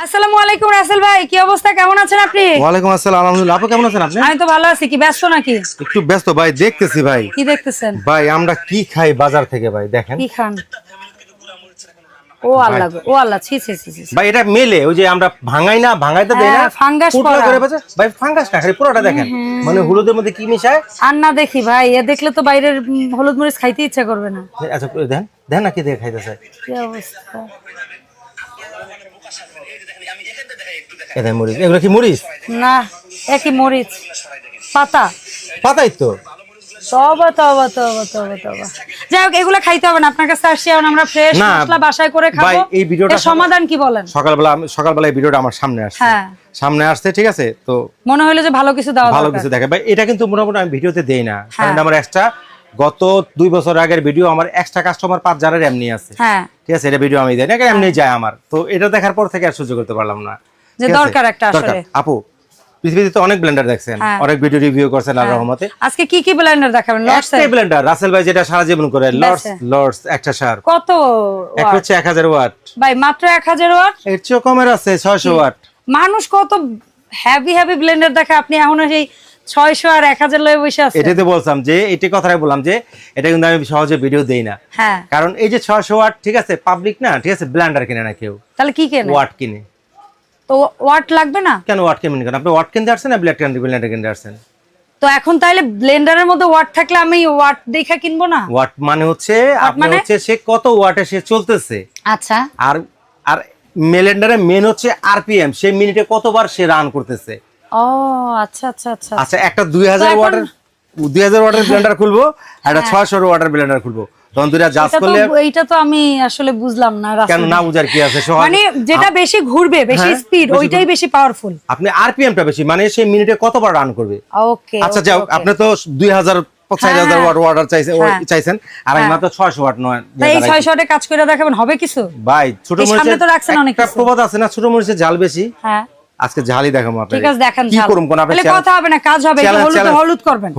আসসালামু আলাইকুম রাসেল ভাই, কি অবস্থা, কেমন আছেন আপনি? ওয়ালাইকুম আসসালাম, আলহামদুলিল্লাহ। আপু কেমন আছেন আপনি? আমি তো ভালো আছি। কি ব্যস্ত নাকি? একটু ব্যস্ত ভাই, দেখতেছি ভাই। কি দেখতেছেন ভাই আমরা কি খাই বাজার থেকে ভাই, দেখেন কি খান? ও আল্লাহ গো, ও আল্লাহ, ছি ছি ছি ছি। ভাই এটা মেলে ওই যে আমরা ভাঙাই না, ভাঙাইতে দেই না, ফাঙ্গাস পুরোটা পড়া। করে বাজে ভাই, ফাঙ্গাস না খালি পুরোটা দেখেন, মানে হলুদের মধ্যে কি মিশায় আর না দেখি ভাই, এ দেখলে তো বাইরের হলুদ মরিচ খাইতে ইচ্ছা করবে না। আচ্ছা দেন দেন না, কি দিয়ে খাইতেছে কি অবস্থা! এটা মরিচ, এগুলো কি মরিচ? না, একই মরিচ পাতা। পাতাই তো। তবা তবা তবা তবা তবা। যাই হোক, এগুলো খাইতে হবে না, আপনার কাছে আসছি এখন আমরা ফ্রেশ না, মশলা বাসায় করে ভাই, খাবো। এই ভিডিওটা এর সমাধান কি বলেন? সকালবেলা এই ভিডিওটা আমার সামনে আসছে। হ্যাঁ, সামনে আসছে, ঠিক আছে, তো মনে হলো যে ভালো কিছু দেওয়া ভালো দরকার। কিছু দেখে ভাই। এটা কিন্তু মোটামুটি আমি ভিডিওতে দেই না, কারণ আমার এক্সট্রা গত 2 বছর আগের ভিডিও আমার এক্সট্রা কাস্টমার 5 জারের এমনি আছে। হ্যাঁ, ঠিক আছে, এটা ভিডিও আমি দেই না, এমনি যায় আমার। তো এটা দেখার পর থেকে আর সহ্য করতে পারলাম না, যে দরকার একটা আসলে। আপু পৃথিবীতে তো অনেক ব্লেন্ডার দেখছেন, অনেক ভিডিও রিভিউ করছেন আল্লাহর রহমতে। আজকে কি কি ব্লেন্ডার দেখাবেন? একটা ব্লেন্ডার রাসেল ভাই যেটা সারা জীবন করে, লর্ডস একটা সার। কত একটা হচ্ছে 1000 ওয়াট ভাই, মাত্র 1000 ওয়াট। এর চেয়ে কমের আছে 600 ওয়াট। মানুষ কত হেভি হেভি ব্লেন্ডার দেখে, আপনি এখনো সেই 600 আর 1000 লয়ে বসে আছেন। এটাতে বললাম যে এটা কথাই বললাম যে এটা কিন্তু আমি সহজে ভিডিও দেই না। হ্যাঁ, কারণ এই যে 600 ওয়াট, ঠিক আছে, পাবলিক না, ঠিক আছে, ব্লেন্ডার কিনে না কেউ, তাহলে কি কেনে? ওয়াট কিনে। তো ওয়াট লাগবে না কেন ওয়াট কিনবেন? কেন আপনি ওয়াট কিনতে আসছেন না ব্লেন্ডার কিনতে আসছেন? তো এখন তাইলে ব্লেন্ডারের মধ্যে ওয়াট থাকলে আমি ওয়াট দেখে কিনবো না? ওয়াট মানে হচ্ছে আপনি মানে? হচ্ছে সে কত ওয়াটে সে চলতেছে। আচ্ছা, আর আর ব্লেন্ডারে মেন হচ্ছে আরপিএম, সে মিনিটে কতবার সে রান করতেছে। ও আচ্ছা আচ্ছা আচ্ছা। আচ্ছা, একটা 2000 ওয়াটের ব্লেন্ডার খুলবো, একটা 600 ওয়াটের ব্লেন্ডার খুলবো, তখন দুইটা জাজ করলে এইটা তো আমি আসলে বুঝলাম না রাসেল। কেন না বুঝার কি আছে? মানে যেটা বেশি ঘুরবে, বেশি স্পিড, ওইটাই বেশি পাওয়ারফুল। আপনি আরপিএমটা বেশি, মানে সে মিনিটে কতবার রান করবে। ওকে, আচ্ছা যাও, আপনি তো 2000 4000 ওয়াট অর্ডার চাইছেন, আর আমি মাত্র 600 ওয়াট নয়। তাই 600 ওয়াটে কাজ করে দেখাবেন, হবে কিছু? ভাই ছোট মরিচে তো রাখছেন অনেক একটা কিছু। প্রবাদ আছে না, ছোট মরিচে ঝাল বেশি। হ্যাঁ, আজকে ঝালই দেখাবো আপনাকে। ঠিক আছে, দেখান। কি করুম কোন আপনি? তাহলে কথা হবে না, কাজ হবে। হলুদ করবেন।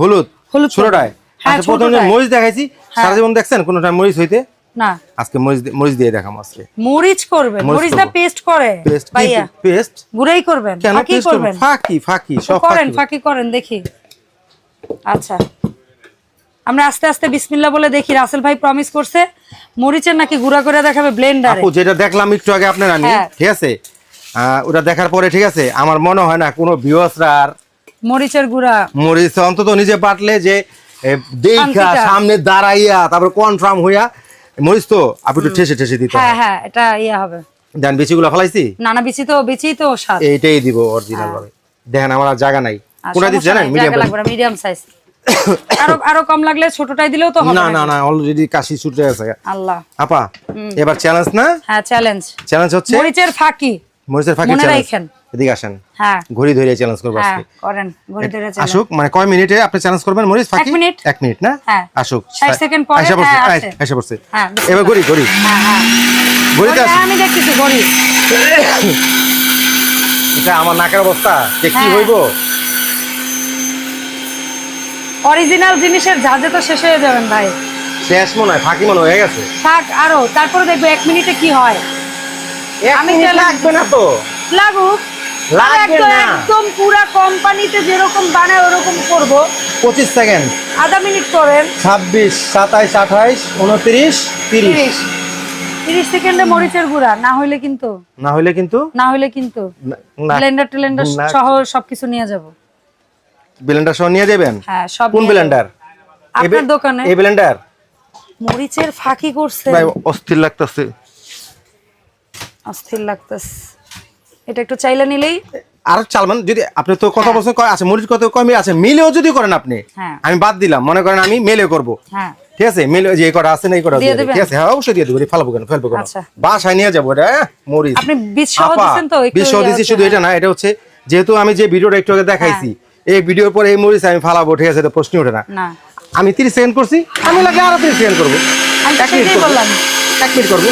হলুদ ছোটটায়। হ্যাঁ, আচ্ছা, প্রথমে মরিচ দেখাইছি, সারা জীবন দেখছেন কোনটা মরিচ হইতে? না, আজকে মরিচ দিয়ে দেখাম। আজকে মরিচ করবেন। মরিচ না পেস্ট করে ভাইয়া? পেস্ট গুঁড়াই করবেন? কেন ফাঁকি পেস্ট করবেন? ফাঁকি সব করেন, ফাঁকি করেন দেখি। আচ্ছা, আমরা আস্তে আস্তে বিসমিল্লাহ বলে দেখি। রাসেল ভাই প্রমিস করছে মরিচের নাকি গুঁড়া করে দেখাবে ব্লেন্ডারে। আপু যেটা দেখলাম একটু আগে আপনার, আমি ঠিক আছে, ওটা দেখার পরে ঠিক আছে, আমার মনে হয় না কোনো ভিউয়ার্সরা আর মরিচের গুঁড়া, মরিচ অন্তত নিজে বাটলে যে দেখা সামনে দাঁড়াইয়া তারপর কনফার্ম হইয়া মরিচ তো আপনি একটু ঠেসে দিতে। হ্যাঁ হ্যাঁ, এটা ইয়া হবে। দেন বিচিগুলো ফলাইছি, নানা বিচি তো স্বাদ। এইটাই দিব অরিজিনাল ভাবে। দেখেন আমার আর জায়গা নাই, কোনটা দিতে জানেন? Medium size. আরো কম লাগলে ছোটটাই দিলেও তো হবে। না অলরেডি কাশি ছুটে আছে। আল্লাহ আপা, এবার চ্যালেঞ্জ না? হ্যাঁ, চ্যালেঞ্জ হচ্ছে মরিচের ফাঁকি চ্যালেঞ্জ। এদিকে আসেন, হ্যাঁ, ঘড়ি ধরে চ্যালেঞ্জ করব আজকে। করেন, ঘড়ি ধরে চ্যালেঞ্জ। আসুক, মানে কয় মিনিটে আপনি চ্যালেঞ্জ করবেন মরিচ ফাঁকি? 1 মিনিট না? আসুক, 60 সেকেন্ড পরে আইসা পড়ছে। এবার ঘড়ি ঘড়িতে আমি দেখতেছি ঘড়ি। এটা আমার নাকের অবস্থা যে কি হইব। অরিজিনাল জিনিসের ঝাঁঝে তো শেষ হয়ে যাবেন ভাই। শেষ মনে হয়, ফাঁকি মনে হয়ে গেছে। থাক আরো, তারপরে দেখবো 1 মিনিটে কি হয়। আমি লাগবে না তো, লাগুক, লাগবে না, একদম পুরা কোম্পানিতে যেরকম বানায় ওরকম করব। 25 সেকেন্ড, আধা মিনিট করেন। 26 27 28 29 30 30 সেকেন্ডে মরিচের গুঁড়া। না হইলে কিন্তু ব্লেন্ডার সহ সবকিছু নিয়ে যাব। ব্লেন্ডার সহ নিয়ে যাবেন? হ্যাঁ, সব। কোন ব্লেন্ডার? আপনার দোকানে এই ব্লেন্ডার মরিচের ফাঁকি করছে ভাই, অস্থির লাগতেছে। এটা একটু চাইলে নিলেই আর চালমান যদি আপনি তো কথা বলছেন, আচ্ছা মরিচ কত কমই আছে, মিলেও যদি করেন আপনি, আমি বাদ দিলাম, মনে করেন আমি মেলে করব, ঠিক আছে, মিলে যে করা আছে না এই করা, ঠিক আছে, হ্যাঁ অবশ্যই দিয়ে দেবো, ফেলবো কেন বাসায় নিয়ে যাবো এটা মরিচ। আপনি বীজ সহ দিবেন তো? বীজ সহ দিছি, শুধু এটা না, এটা হচ্ছে যেহেতু আমি যে ভিডিওটা একটু আগে দেখাইছি, এই ভিডিওর পরে এই মরিচ আমি ফালাবো, ঠিক আছে, এটা প্রশ্ন ওঠে না। আমি 30 সেকেন্ড করছি, আমি লাগে আরো 30 সেকেন্ড করবো, 1 মিনিট করবো।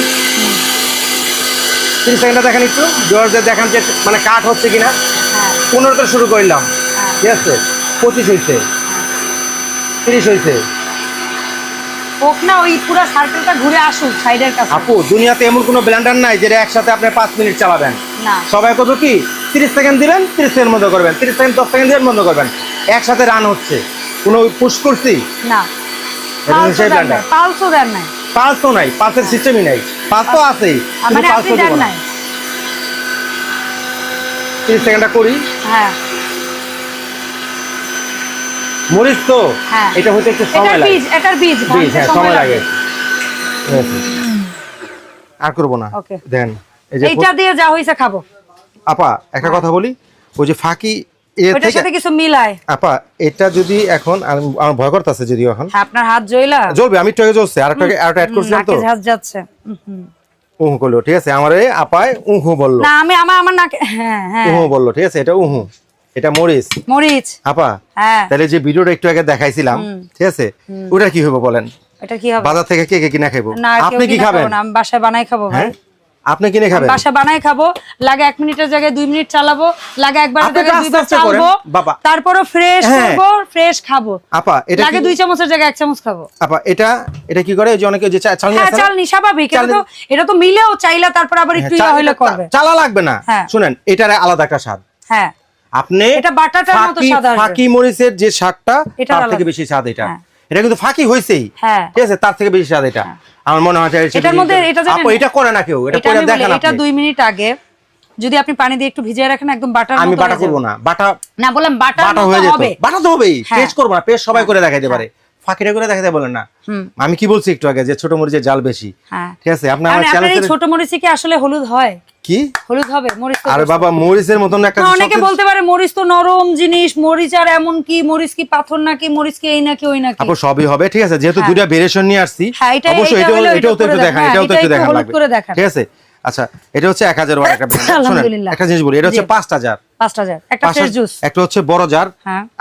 30 সেকেন্ডটা দেখেন একটু, জোরে দেখান যে মানে কাট হচ্ছে কিনা। 15টা শুরু করলাম, ঠিক আছে, 25 হয়েছে, 30 হয়েছে। হোক না, ওই পুরো সার্কেলটা ঘুরে আসুক সাইডের কাছে। আপু দুনিয়াতে এমন কোনো ব্লেন্ডার নাই যেটা একসাথে আপনি 5 মিনিট চালাবেন। না সবাই করবো কি 30 সেকেন্ড দিবেন 30 সেকেন্ড বন্ধ করবেন 30 সেকেন্ড 10 সেকেন্ড দিবেন বন্ধ করবেন একসাথে রান হচ্ছে কোনো পুশ করছি না পালসও দেন নাই পালসও নাই পালসের সিস্টেমই নাই পালস তো আছেই মানে আপনি দেন নাই 30 সেকেন্ডটা করি হ্যাঁ মরিচ তো এটা হতে একটু সময় লাগে এটার বীজ হ্যাঁ সময় লাগে আর করব না দেন এই যে এইটা দিয়ে যা হইছে খাবো আপা একটা কথা বলি ওই যে ফাঁকি ওটার সাথে কিছু মিলায় আপা এটা যদি এখন আমার ভয় করতেছে যদি এখন আপনার হাত জ্বলা জ্বলবে আমি টকে জ্বলছে আরেকটা অ্যাড করছিলাম তো হাত যাচ্ছে উহু করলো ঠিক আছে আমারে আপায় উহু বললো না আমি আমার নাকে হ্যাঁ হ্যাঁ উহু বললো ঠিক আছে এটা উহু এটা মরিচ আপা তাহলে যে ভিডিওটা একটু আগে দেখাইছিলাম ঠিক আছে ওটা কি হবে বলেন এটা কি হবে বাজার থেকে কে কে কিনা খাবো আপনি কি খাবেন আমি বাসায় বানাই খাবো ভাই আপনি কিনে খাবেন বাসায় বানাই খাবো লাগে 1 মিনিটের জায়গায় 2 মিনিট চালাবো লাগে একবার জায়গায় 2 বার চালাবো তারপরে ফ্রেশ করব ফ্রেশ খাবো আপা এটা লাগে 2 চামচের জায়গায় 1 চামচ খাবো আপা এটা কি করে যে অনেকে যে চালনি আছে চালনি স্বাভাবিক এটা তো মিলেও চাইলা তারপর আবার একটু হইলে করবে চালা লাগবে না শুনেন এটার আলাদা একটা স্বাদ হ্যাঁ আপনি এটা বাটাটার মতো স্বাদ আসবে ফাঁকি মরিচের যে স্বাদটা তার থেকে বেশি স্বাদ এটা কিন্তু ফাঁকি হইছেই ঠিক আছে তার থেকে বেশি স্বাদ এটা আমার মনে হয় এটার মধ্যে এটা জানেন আপু এটা করে না কেউ এটা করে দেখেন এটা 2 মিনিট আগে যদি আপনি পানি দিয়ে একটু ভিজিয়ে রাখেন একদম বাটার মতো আমি বাটা করব না বাটা না বললাম বাটার মতো হবে বাটা তো হবেই টেস্ট করব না পেস্ট সবাই করে দেখাইতে পারে ফাঁকিটা করে দেখাইতে বলেন না আমি কি বলছি একটু আগে যে ছোট মরিচের জাল বেশি ঠিক আছে আপনার চ্যানেলে ছোট মরিচে কি আসলে হলুদ হয় কি হলুদ হবে মরিচ তো আরে বাবা মরিচের মতন একটা অনেকে বলতে পারে মরিচ তো নরম জিনিস মরিচ আর এমন কি মরিচ কি পাথর নাকি মরিচ কি এই নাকি ওই নাকি আপু সবই হবে ঠিক আছে যেহেতু দুইটা ভেরিয়েশন নিয়ে আসছি অবশ্যই এটাও তো একটু দেখান এটাও তো একটু দেখান লাগবে ঠিক আছে আচ্ছা এটা হচ্ছে 1000 ওয়াট একটা শুনেন একটা জিনিস বলি এটা হচ্ছে 5000 একটা ফ্রেশ জুস একটা হচ্ছে বড় জার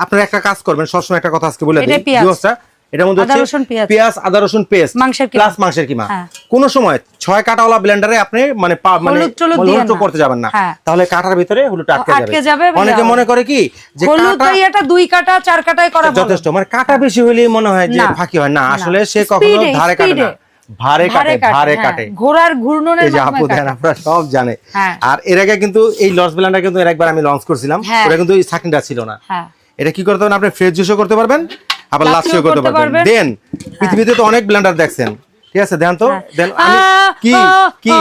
আপনারা একটা কাজ করবেন সবসময় একটা কথা আজকে বলে দিই জুসটা এটার মধ্যে হচ্ছে পেঁয়াজ আদা রসুন পেস্ট প্লাস মাংসের কিমা কোন সময় 6 কাটাওয়ালা ব্লেন্ডারে আপনি মানে হলুদ করতে যাবেন না তাহলে কাটার ভিতরে হলুদটা আটকে যাবে অনেকে মনে করে কি যে হলুদ এটা 2 কাটা 4 কাটায় করা যথেষ্ট মানে কাটা বেশি হলেই মনে হয় যে ফাঁকি হয় না আসলে সে কখনো ধারে কাটে না ভারে কাটে ঘোড়ার ঘূর্ণনের এই যে আপু দেন আপনারা সব জানে আর এর আগে কিন্তু এই লস ব্লেন্ডার কিন্তু একবার আমি লঞ্চ করছিলাম ওটা কিন্তু এই সাকিনটা ছিল না এটা কি করতে পারবেন আপনি ফ্রেশ জুসও করতে পারবেন আবার লাচ্ছিও করতে পারবেন দেন পৃথিবীতে তো অনেক ব্লেন্ডার দেখছেন ঠিক আছে দেন তো দেন আমি কি কি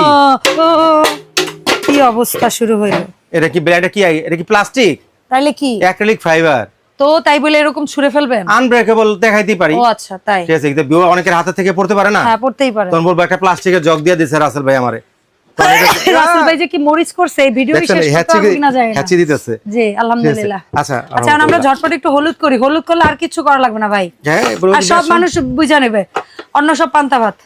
কি অবস্থা শুরু হইলো এটা কি ব্লেন্ডার কি এটা কি প্লাস্টিক তাইলে কি অ্যাক্রিলিক ফাইবার তো তাই বলে এরকম ছুঁড়ে ফেলবেন আনব্রেকেবল দেখাইতে পারি ও আচ্ছা তাই ঠিক আছে কিন্তু অনেকের হাতে থেকে পড়তে পারে না হ্যাঁ পড়তেই পারে তখন বলবো একটা প্লাস্টিকের জগ দিয়ে দিছে রাসেল ভাই আমারে রাসেল ভাই যে কি মরিচ করছে এই ভিডিও শেষ করতে কিনা যায় না হ্যাচি দিতেছে জি আলহামদুলিল্লাহ আচ্ছা আমরা ঝটপট একটু হলুদ করি হলুদ করলে আর কিছু করা লাগবে না ভাই হ্যাঁ আর সব মানুষ বুঝা নেবে অন্য সব পান্তা ভাত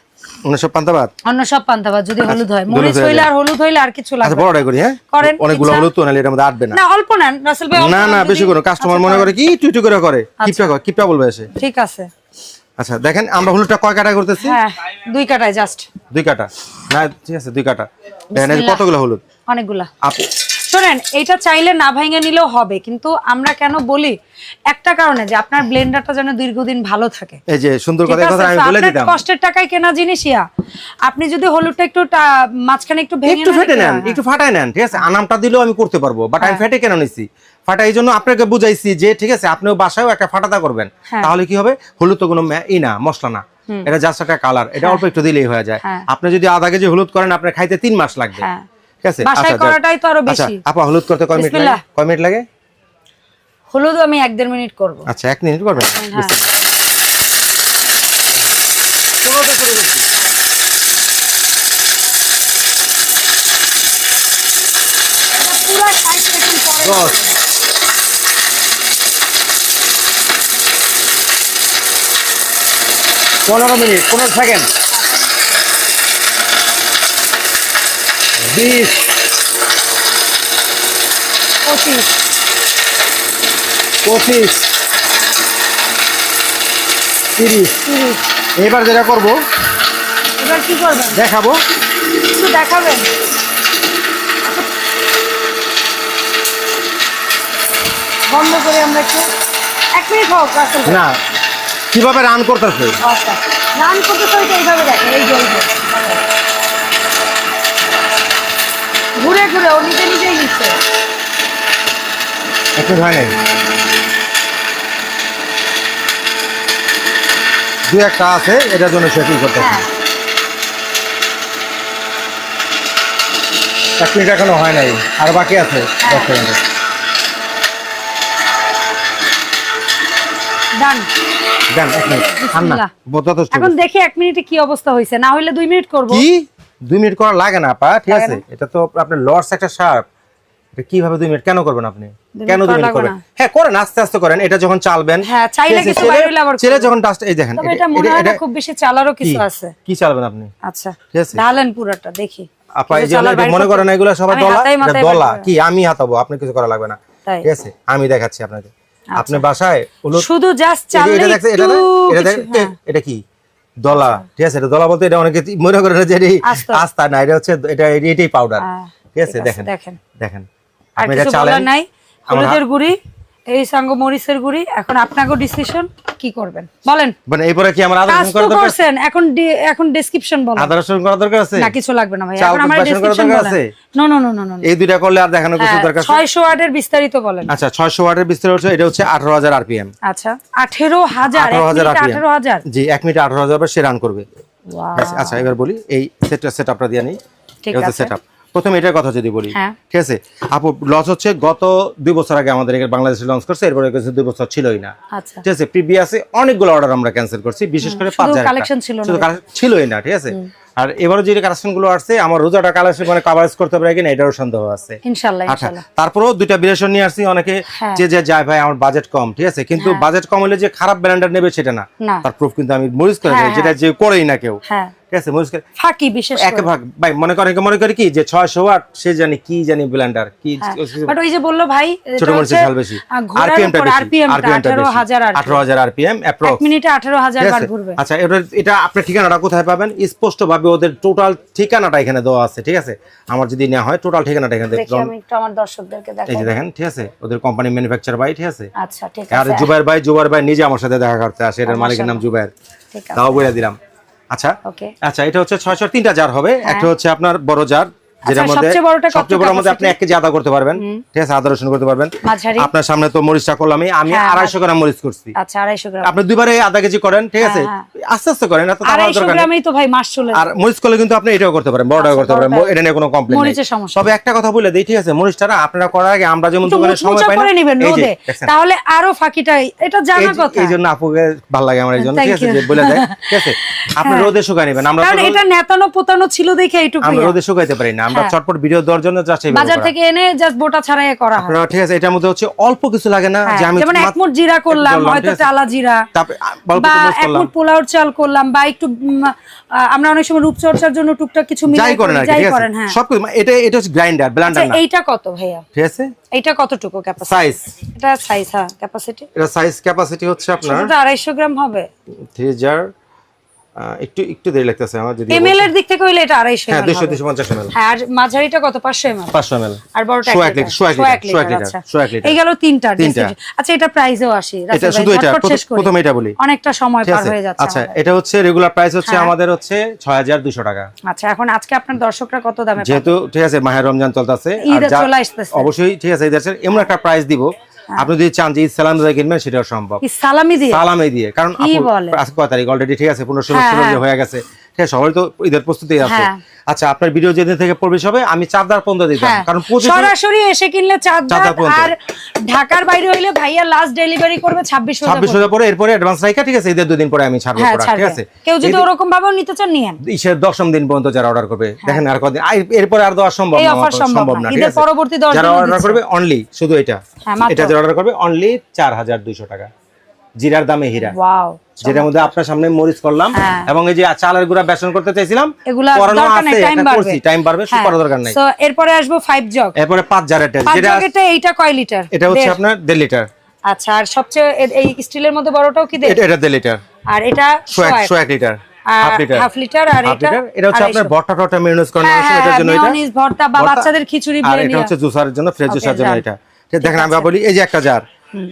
অন্য সব পান্তা ভাত যদি হলুদ হয় মরিচ হইলে আর হলুদ হইলে আর কিছু লাগবে আচ্ছা বড়টাই করি হ্যাঁ করেন অনেকগুলো হলুদ তো নালে এর মধ্যে আটবে না না অল্প নেন রাসেল ভাই না না বেশি করো কাস্টমার মনে করে কি টুইটু করে কিপটা বলবে এসে ঠিক আছে আচ্ছা দেখেন আমরা হলুদটা কয় কাটা করতেছি হ্যাঁ 2 কাটায় জাস্ট 2 কাটা না ঠিক আছে 2 কাটা দেখেন কতগুলো হলুদ অনেকগুলা আপু শুনেন এটা চাইলে না ভাঙে নিলেও হবে কিন্তু আমরা কেন বলি একটা কারণে যে আপনার ব্লেন্ডারটা যেন দীর্ঘদিন ভালো থাকে এই যে সুন্দর কথা আমি বলে দিতাম কষ্টের টাকায় কেনা জিনিসইয়া আপনি যদি হলুদটা একটু মাঝখানে একটু ভেঙে একটু ফেটে নেন একটু ফাটায় নেন ঠিক আছে আনামটা দিলেও আমি করতে পারবো বাট আমি ফেটে কেন নিছি ফাটা এই জন্য আপনাকে বুঝাইছি যে ঠিক আছে আপনিও বাসায়ও একটা ফাটাতা করবেন তাহলে কি হবে হলুদ তো কোনো না মশলা না এটা জাস্ট একটা কালার এটা অল্প একটু দিলেই হয়ে যায় আপনি যদি আধা কেজি হলুদ করেন আপনার খাইতে 3 মাস লাগবে ঠিক আছে বাসায় করাটাই তো আরো বেশি আপা হলুদ করতে কয় মিনিট লাগে হলুদ আমি 1-1.5 মিনিট করব আচ্ছা 1 মিনিট করবেন কোনটা শুরু করছি এটা পুরো 60 সেকেন্ড পরে 15 মিনিট 15 সেকেন্ড 20 25 30 এবার যেটা করব এবার কি করবেন দেখাবো একটু দেখাবেন বন্ধ করে আমরা একটু 1 মিনিট হোক রাসেল না কিভাবে রান করতেছে আচ্ছা রান করতেছে এইভাবে দেখেন এই যে ঘুরে ঘুরে ও নিজে নিজেই নিচ্ছে। একটু হয় নাই, দু একটা আছে, এটার জন্য সেটিং করতে হবে। 1 মিনিট এখনো হয় নাই, আর বাকি আছে 10 সেকেন্ড। ডান ডান, 1 মিনিট ঠান্ডা যথেষ্ট। এখন দেখি 1 মিনিটে কি অবস্থা হইছে, না হইলে 2 মিনিট করব। কি 2 মিনিট করা লাগে না আপা, ঠিক আছে? এটা তো আপনার লর্ডস একটা শার্প, এটা কিভাবে 2 মিনিট কেন করবেন আপনি? কেন 2 মিনিট করবেন? হ্যাঁ করেন, আস্তে আস্তে করেন। এটা যখন চালবেন, হ্যাঁ চাইলে কিছু বাইরে আবার ছেলে যখন ডাস্ট, এই দেখেন এটা মনে হয় না খুব বেশি চালারও কিছু আছে। কি চালবেন আপনি? আচ্ছা ঠিক আছে, ঢালেন পুরোটা দেখি। আপা এই যে মনে করেন এগুলো সবাই ডলা, এটা ডলা কি আমি হাতাবো, আপনি কিছু করা লাগবে না, ঠিক আছে? আমি দেখাচ্ছি আপনাকে। আপনি বাসায় শুধু জাস্ট চাললে এটা দেখেন, এটা দেখেন, এটা কি ডলা, ঠিক আছে? এটা ডলা বলতে এটা অনেকে মনে করে যে এটা আস্তা না, এটা হচ্ছে এটাই পাউডার, ঠিক আছে? দেখেন দেখেন আপনি এটা চালেন নাই। হলুদের গুঁড়ি, এই সাঙ্গ মরিচের গুঁড়ি। এখন আপনাকে ডিসিশন কি করবেন বলেন। মানে এরপরে কি আমরা আদা রসুন করা দরকার আছে? এখন ডেসক্রিপশন বলেন। আদা রসুন করা দরকার আছে না, কিছু লাগবে না ভাই। এখন আমরা ডেসক্রিপশন বলেন। No no no no no, এই দুইটা করলে আর দেখানো কিছু দরকার আছে? 600 ওয়াটের বিস্তারিত বলেন। আচ্ছা 600 ওয়াটের বিস্তারিত হচ্ছে, এটা হচ্ছে 18000 আরপিএম। আচ্ছা 18000 18000 জি, 1 মিনিটে 18000 বার সে রান করবে। ওয়াও। আচ্ছা এবার বলি এই সেটআপটা দিয়ে নেই। ঠিক আছে, আছে। সেটআপ প্রথমে এটার কথা যদি বলি, হ্যাঁ। ঠিক আছে আপু, লস হচ্ছে গত 2 বছর আগে আমাদের বাংলাদেশে লঞ্চ করছে, এরপরে কিছু 2 বছর ছিলই না, আচ্ছা ঠিক আছে? প্রিভিয়াসে অনেকগুলো অর্ডার আমরা ক্যান্সেল করছি, বিশেষ করে 5000 কালেকশন ছিল না, শুধু ছিলই না, ঠিক আছে? আর এবারে যে কালেকশন গুলো আসছে, আমার রোজাটা কালেকশন মানে কভারেজ করতে পারে কিনা এটারও সন্দেহ আছে ইনশাআল্লাহ। আচ্ছা তারপরেও দুইটা ভেরিয়েশন নিয়ে আসছি। অনেকে যে যায় ভাই আমার বাজেট কম, ঠিক আছে, কিন্তু বাজেট কম হলে যে খারাপ ব্র্যান্ডের নেবে সেটা না, তার প্রুফ কিন্তু আমি মরিচ করে দেই, যেটা যে করেই না কেউ, ঠিক আছে? মরিচ করে ফাঁকি বিশেষ করে এক ভাগ ভাই মনে করে কি যে 600 ওয়াট সে জানি কি জানি ব্লেন্ডার কি, বাট ওই যে বললো ভাই ছোট মরিচের ঝাল বেশি, আরপিএমটা বেশি, আরপিএমটা 18000 আরপিএম অ্যাপ্রক্স 1 মিনিটে 18000 বার ঘুরবে। আচ্ছা এটা আপনার ঠিকানাটা কোথায় পাবেন? স্পষ্ট ভাবে ওদের টোটাল ঠিকানাটা এখানে দেওয়া আছে, ঠিক আছে? আমার যদি নেওয়া হয় টোটাল ঠিকানাটা এখানে দেখুন, আমি একটু আমার দর্শকদেরকে দেখাবো। এই যে দেখেন, ঠিক আছে? ওদের কোম্পানি ম্যানুফ্যাকচার ভাই, ঠিক আছে? আচ্ছা ঠিক আছে। আর জুবাইর ভাই নিজে আমার সাথে দেখা করতে আসে, এর মালিকের নাম জুবাইর, ঠিক আছে, তাও বলে দিলাম। আচ্ছা ওকে। আচ্ছা এটা হচ্ছে 600 3টা জার হবে, একটা হচ্ছে আপনার বড় জার, যেটার মধ্যে সবচেয়ে বড় মধ্যে আপনি 1 কেজি আদা করতে পারবেন, ঠিক আছে? আদা রসুন করতে পারবেন। আপনার সামনে তো মরিচটা করলাম, আমি 250 গ্রাম মরিচ করছি। আচ্ছা 250 গ্রাম আপনি দুইবারে আধা কেজি করেন, ঠিক আছে? আস্তে আস্তে করেন, এত তাড়াহুড়ো দরকার 250 গ্রামই তো ভাই মাস চলে। আর মরিচ করলে কিন্তু আপনি এটাও করতে পারেন, বড়টাও করতে পারেন, এটা নিয়ে কোনো কমপ্লেইন নেই। তবে একটা কথা বলে দেই, ঠিক আছে? মরিচটা না আপনারা করার আগে আমরা যেমন দোকানে সময় পাই না, এই যে তাহলে আরো ফাঁকিটা এটা জানা কথা। এইজন্য আপুকে ভালো লাগে আমার, এইজন্য, ঠিক আছে? যে বলে দেয়, ঠিক আছে? আপনি রোদে শুকাই নেবেন, আমরা কারণ এটা নেতানো পোতানো ছিল দেখে এইটুকু আমরা রোদে শুকাইতে পারি না, আমরা চটপট ভিডিও দেওয়ার জন্য জাস্ট এই বাজার থেকে এনে জাস্ট বোটা ছাড়াই করা হয়। আপনারা, ঠিক আছে? এটার মধ্যে হচ্ছে অল্প কিছু লাগে না, যে আমি যেমন 1 মুঠ জিরা করলাম, হয়তো টালা জিরা, তারপর অল্প বা মরিচ 1 করলাম, মুঠ পোলাওর চাল করলাম, বা একটু আমরা অনেক সময় রূপচর্চার জন্য টুকটাক কিছু মিলাই যাই করেন, ঠিক আছে? সব এটা হচ্ছে গ্রাইন্ডার, ব্লেন্ডার না। এইটা কত ভাইয়া? ঠিক আছে, এইটা কতটুকু ক্যাপাসিটি? সাইজ, এটা সাইজ, হ্যাঁ ক্যাপাসিটি, এটা সাইজ ক্যাপাসিটি হচ্ছে আপনার এটা 250 গ্রাম হবে। 3000 একটু দেরি লাগতেছে আমার, যদি এমএল এর দিক থেকে হইলে এটা 250 হ্যাঁ 250 ml। হ্যাঁ আর মাঝারিটা কত? 500 ml। 500 ml আর বড়টা 1 লিটার। আচ্ছা এই গেল তিনটা। আচ্ছা এটা প্রাইসও আসি, এটা শুধু এটা প্রথমে এটা বলি, অনেকটা সময় পার হয়ে যাচ্ছে। আচ্ছা এটা হচ্ছে রেগুলার প্রাইস হচ্ছে আমাদের হচ্ছে 6200 টাকা। আচ্ছা এখন আজকে আপনার দর্শকরা কত দামে পাবে? যেহেতু, ঠিক আছে, মাহে রমজান চলতেছে, ঈদ চলে আসতেছে, অবশ্যই, ঠিক আছে, ঈদের এমন একটা প্রাইস দিব, আপনি যদি চান যে ঈদ সালামি দিয়ে কিনবেন সেটাও সম্ভব। সালামি দিয়ে, কারণ আজকে কয় তারিখ অলরেডি, ঠিক আছে? 15-16 হয়ে গেছে, ঠিক আছে? সবাই তো ঈদের প্রস্তুতি আছে। আচ্ছা আপনার ভিডিও যেদিন থেকে পড়বে হবে আমি চাঁদার 15 দিতাম, কারণ সরাসরি এসে কিনলে চাঁদার, আর ঢাকার বাইরে হইলে ভাইয়া লাস্ট ডেলিভারি করবে 26,000 পরে, এরপরে অ্যাডভান্স রাখা, ঠিক আছে? ঈদের 2 দিন পরে আমি ছাড়বো, ঠিক আছে? কেউ যদি ওরকম ভাবে নিতে চান নিয়েন, ঈদের 10ম দিন পর্যন্ত যারা অর্ডার করবে, দেখেন আর কতদিন, এরপরে আর দেওয়া সম্ভব না, ঠিক আছে? পরবর্তী যারা অর্ডার করবে অনলি শুধু এটা যারা অর্ডার করবে অনলি 4200 টাকা, জিরার দামে হীরা। ওয়াও, যেটার মধ্যে আপনার সামনে মরিচ করলাম, এবং এই যে চালের গুঁড়া বেসন করতে চাইছিলাম, করোনা আছে, এটা করছি, টাইম বাড়বে, সব করার দরকার নাই। সো এরপরে আসবো 5 জগ, এরপরে 5 জারের টেস্ট, যেটা এইটা কয় লিটার? এটা হচ্ছে আপনার 1.5 লিটার। আচ্ছা আর সবচেয়ে এই স্টিলের মধ্যে বড়টাও কি দেয়? এটা 1.5 লিটার, আর এটা 1 লিটার, হাফ লিটার, আর এটা হচ্ছে আপনার ভর্তা টটা মেয়োনিজ করার জন্য, এটার জন্য এটা ভর্তা বা বাচ্চাদের খিচুড়ি, আর এটা হচ্ছে জুসারের জন্য, ফ্রেশ জুসার জন্য এটা। দেখেন আমি বলি, এই যে একটা জার,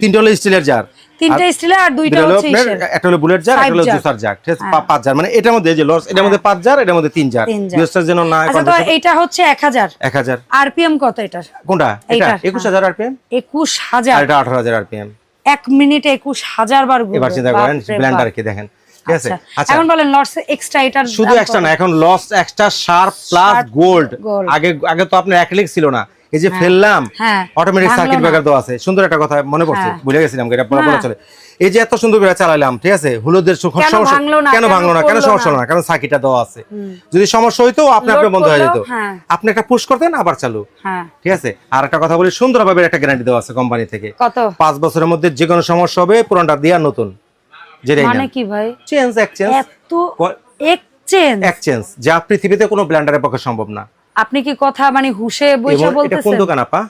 তিনটা হলো স্টিলের জার, তিনটা স্টিলের আর দুইটা হচ্ছে ইসের, একটা হলো বুলেট জার, একটা হলো জুসার জার, ঠিক আছে? 5 জার, মানে এটার মধ্যে যে লস, এটার মধ্যে 5 জার, এটার মধ্যে 3 জার, ইউজার যেন না। আচ্ছা, তো এটা হচ্ছে 1000 আরপিএম কত এটার? কোনটা? এটা 21000 আরপিএম, 21000, আর এটা 18000 আরপিএম। 1 মিনিটে 21000 বার ঘুরবে। এবার চিন্তা করেন ব্লেন্ডার কি দেখেন, ঠিক আছে? আচ্ছা, এখন বলেন লস এক্সট্রা, এটার শুধু এক্সট্রা না, এখন loss extra sharp plus gold. আগে তো আপনার অ্যাক্রিলিক ছিল না, এই যে ফেললাম অটোমেটিক সার্কিট ব্রেকার দেওয়া আছে। সুন্দর একটা কথা মনে পড়ছে, ভুলে গেছিলাম, এটা বলা চলে। এই যে এত সুন্দর করে চালাইলাম, ঠিক আছে, হলুদের সমস্যা কেন ভাঙলো না, কেন সমস্যা হলো না? কারণ সার্কিটটা দেওয়া আছে। যদি সমস্যা হইতো আপনি বন্ধ হয়ে যেত, আপনি একটা পুশ করতেন আবার চালু, ঠিক আছে? আর একটা কথা বলি, সুন্দরভাবে একটা গ্যারান্টি দেওয়া আছে কোম্পানি থেকে। কত? 5 বছরের মধ্যে যে কোনো সমস্যা হবে পুরোটা দিয়া নতুন, যেটাই মানে কি ভাই? চেঞ্জ, এক্সচেঞ্জ, এত এক্সচেঞ্জ যা পৃথিবীতে কোনো ব্লেন্ডারের পক্ষে সম্ভব না। আপনি কি কথা মানে হুশে বসে বলতেছেন? এটা কোন দোকান আপা?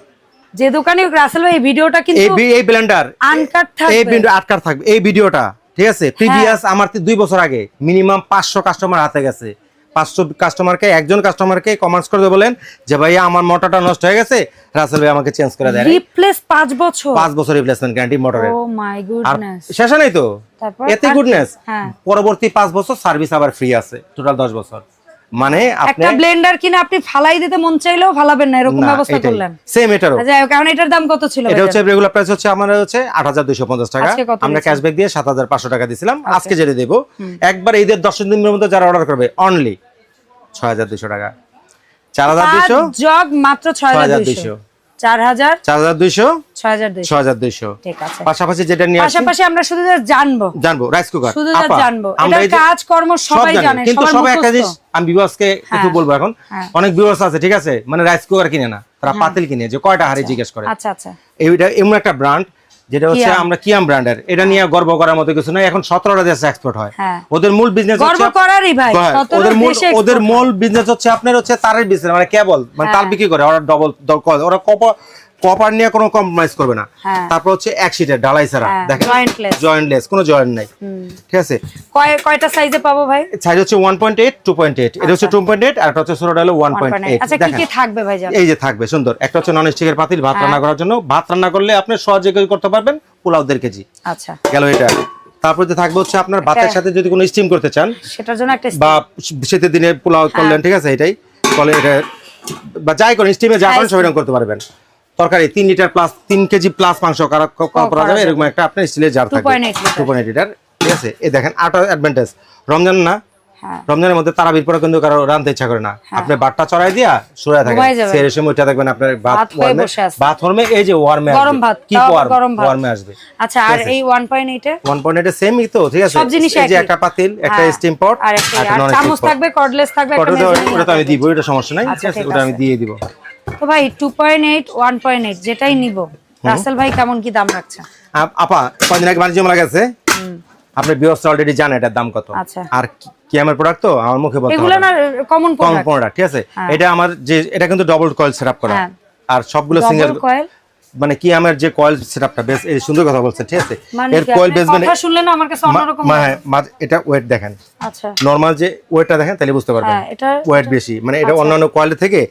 যে দোকানে রাসেল ভাই, এই ভিডিওটা কিন্তু এই ব্লেন্ডার আনকাট থাকবে, এই ভিডিও আটকাট থাকবে এই ভিডিওটা, ঠিক আছে? প্রিভিয়াস আমার 2 বছর আগে মিনিমাম 500 কাস্টমার হাতে গেছে। 500 কাস্টমারকে, একজন কাস্টমারকে কমেন্টস করে বলেন যে ভাইয়া আমার মোটরটা নষ্ট হয়ে গেছে, রাসেল ভাই আমাকে চেঞ্জ করে দেন। রিপ্লেস 5 বছর, 5 বছর রিপ্লেসমেন্ট গ্যারান্টি মোটরের। ও মাই গুডনেস, শেষ নাই তো, এতে গুডনেস। পরবর্তী 5 বছর সার্ভিস আবার ফ্রি আছে, টোটাল 10 বছর। মানে আপনি একটা ব্লেন্ডার কিনে আপনি ফালাই দিতে মন চাইলেও ফালাবেন না, এরকম ব্যবস্থা করলেন। সেম এটারও। আচ্ছা, কারণ এটার দাম কত ছিল? এটা হচ্ছে রেগুলার প্রাইস হচ্ছে আমার হচ্ছে 8250 টাকা, আমরা ক্যাশব্যাক দিয়ে 7500 টাকা দিছিলাম। আজকে যেটা দেব একবার ঈদের 10 দিনের মধ্যে যারা অর্ডার করবে অনলি 6200 টাকা। 4200 জগ মাত্র 6200, 4200 6200, ঠিক আছে। পাশাপাশি যেটা নিয়ে পাশাপাশি আমরা শুধু জানবো রাইস কুকার, শুধু জানবো এটার কাজ কর্ম সবাই জানে, কিন্তু সবাই একটা জিনিস আমি ভিউয়ার্সকে কিছু বলবো। এখন অনেক ভিউয়ার্স আছে, ঠিক আছে, মানে রাইস কুকার কিনে না, তারা পাতিল কিনে, যে কয়টা হাড়ি জিজ্ঞেস করে। আচ্ছা আচ্ছা, এইটা এমন একটা ব্র্যান্ড যেটা হচ্ছে আমরা কিয়াম ব্র্যান্ডের, এটা নিয়ে গর্ব করার মতো কিছু নাই। এখন 17টা দেশে এক্সপোর্ট হয়। ওদের মূল বিজনেস হচ্ছে গর্ব করারই ভাই, ওদের মূল বিজনেস হচ্ছে আপনার হচ্ছে তারের বিজনেস, মানে কেবল, মানে তার বিক্রি করে। ওরা ডবল ওরা কপার নিয়ে কোনো কম্প্রোমাইজ করবে না। তারপর হচ্ছে এক শীটের ঢালাই ছাড়া, দেখেন জয়েন্টলেস, কোনো জয়েন্ট নাই, ঠিক আছে? কয়টা সাইজে পাবো ভাই? সাইজ হচ্ছে 1.8, 2.8, এটা হচ্ছে 2.8, আর এটা হচ্ছে ছোটটা হলো 1.8। আচ্ছা, কি কি থাকবে ভাই? এই যে থাকবে সুন্দর একটা হচ্ছে নন স্টিকের পাতিল, ভাত রান্না করার জন্য। ভাত রান্না করলে আপনি সহজে করতে পারবেন, পোলাও 1.5 কেজি। আচ্ছা, গেল এটা। তারপরে থাকবে হচ্ছে আপনার ভাতের সাথে যদি কোনো স্টিম করতে চান, সেটার জন্য একটা, বা শীতের দিনে পোলাও করলেন, ঠিক আছে, এটাই বলে এটা, বা যাই করেন স্টিমে যা করেন সবাই করতে পারবেন। তরকারি 3 লিটার প্লাস 3 কেজি প্লাস মাংস করা যাবে, এরকম একটা আপনার স্টিলের জার থাকবে 2.8 লিটার, ঠিক আছে? এই দেখেন আটা অ্যাডভান্টেজ, রমজান না, রমজানের মধ্যে তারাবির পরে কিন্তু কারো রাঁধতে ইচ্ছা করে না, আপনি বাটটা চড়াই দিয়া শুয়ে থাকেন, সেই সময় উঠে থাকবেন আপনার ভাত হরমে, এই যে ওয়ার্মে গরম ভাত, কি ওয়ার্মে আসবে। আচ্ছা, আর এই 1.8 এ 1.8 এ সেমই তো, ঠিক আছে? এই যে একটা পাতিল, একটা স্টিম পট, আর চামচ থাকবে, কর্ডলেস থাকবে, ওটা তো আমি দিব, এটা সমস্যা নাই, ঠিক আছে? ওটা আমি দিয়ে দিব। তো ভাই 2.8 1.8 যেটাই নিব, রাসেল ভাই কেমন কি দাম রাখছে? আপা কয়দিন আগে বাণিজ্য মেলা গেছে, আপনি ভিউয়ার্স অলরেডি জানেন এটার দাম কত। আর কি আমার প্রোডাক্ট তো আমার মুখে বলতে এগুলো না কমন প্রোডাক্ট, ঠিক আছে? এটা আমার যে এটা কিন্তু ডবল কয়েল সেটআপ করা, আর সবগুলো সিঙ্গেল কয়েল, মানে কি আমার যে কয়েল সেটআপটা বেশ এই সুন্দর কথা বলছেন, ঠিক আছে? এর কয়েল বেস মানে কথা শুনলে না আমার কাছে অন্যরকম, মানে এটা ওয়েট দেখেন, আচ্ছা নরমাল যে ওয়েটটা দেখেন তাহলে বুঝতে পারবেন এটা ওয়েট বেশি, মানে এটা অন্যান্য কয়েল থেকে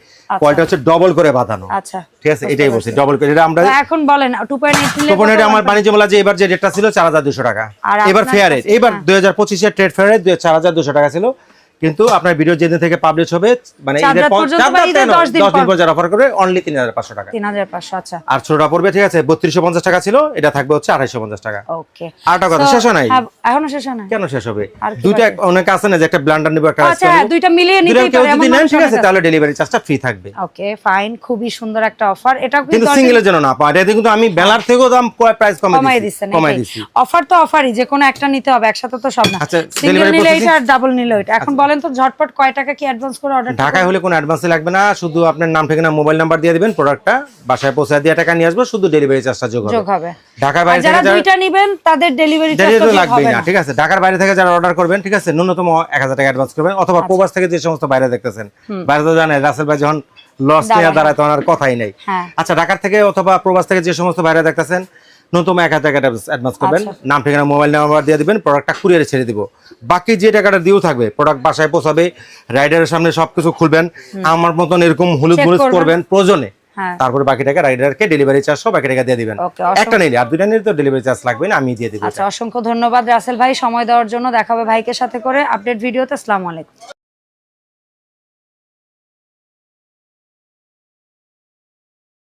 কয়েলটা হচ্ছে ডবল করে বাঁধানো, আচ্ছা, ঠিক আছে? এটাই বলছি ডবল করে। এটা আমরা এখন বলেন 2.8 নিলে 2.8 আমার বাণিজ্য মেলা যে এবার যে রেটটা ছিল 4200 টাকা, এবার ফেয়ার রেট, এবার 2025 এর ট্রেড ফেয়ারে 4200 টাকা ছিল, কিন্তু আপনার ভিডিও যেদিন থেকে পাবলিশ হবে, মানে ঈদের পর 10 দিন পর যারা অফার করবে অনলি 3500 টাকা, 3500। আচ্ছা, আর ছোটটা পড়বে, ঠিক আছে, 3250 টাকা ছিল, এটা থাকবে হচ্ছে 2850 টাকা। ওকে, আরটা কথা শেষ হয় নাই, এখনো শেষ হয় না, কেন শেষ হবে? দুইটা অনেক আছে না যে একটা ব্লেন্ডার নিব, একটা আচ্ছা, দুইটা মিলিয়ে নিতে পারে এমন না, ঠিক আছে? তাহলে ডেলিভারি চার্জটা ফ্রি থাকবে। ওকে ফাইন, খুবই সুন্দর একটা অফার। এটা কিন্তু সিঙ্গেলের জন্য না, এটা কিন্তু আমি বেলার থেকেও দাম প্রাইস কমাই দিছি। অফার তো অফারই, যে কোনো একটা নিতে হবে, একসাথে তো সব না। সিঙ্গেল নিলে এটা আর ডাবল নিলে এটা। এখন বলেন তো ঝটপট কয় টাকা কি অ্যাডভান্স করে অর্ডার? ঢাকায় হলে কোনো অ্যাডভান্স লাগবে না, শুধু আপনার নাম ঠিকানা মোবাইল নাম্বার দিয়ে দিবেন, প্রোডাক্টটা বাসায় পৌঁছে দিয়ে টাকা নিয়ে আসবে, শুধু ডেলিভারি চার্জটা যোগ হবে। ঢাকার বাইরে থেকে যারা দুইটা নেবেন তাদের ডেলিভারি চার্জ লাগবে না, ঠিক আছে? ঢাকার বাইরে থেকে যারা অর্ডার করবেন, ঠিক আছে, ন্যূনতম 1000 টাকা অ্যাডভান্স করবেন, অথবা প্রবাস থেকে যে সমস্ত বাইরে দেখতেছেন, বাইরে তো জানেন রাসেল ভাই যখন লস নিয়ে দাঁড়ায় তখন আর কথাই নাই। আচ্ছা, ঢাকার থেকে অথবা প্রবাস থেকে যে সমস্ত বাইরে দেখতেছেন, ন্যূনতম 1000 টাকা অ্যাডভান্স করবেন, নাম ঠিকানা মোবাইল নাম্বার দিয়ে দিবেন, প্রোডাক্টটা কুরিয়ারে ছেড়ে দিব। বাকি যে টাকাটা দিয়েও থাকবে, প্রোডাক্ট বাসায় পৌঁছাবে, রাইডারের সামনে সবকিছু খুলবেন, আমার মতন এরকম হলুদ মরিচ করবেন প্রয়োজনে, তারপরে বাকি টাকা রাইডারকে ডেলিভারি চার্জ সব বাকি টাকা দিয়ে দিবেন। একটা নিলে আর দুইটা নিলে তো ডেলিভারি চার্জ লাগবে না, আমি দিয়ে দিব। আচ্ছা, অসংখ্য ধন্যবাদ রাসেল ভাই সময় দেওয়ার জন্য। দেখাবে ভাইকে সাথে করে আপডেট ভিডিওতে। আসসালামু আলাইকুম।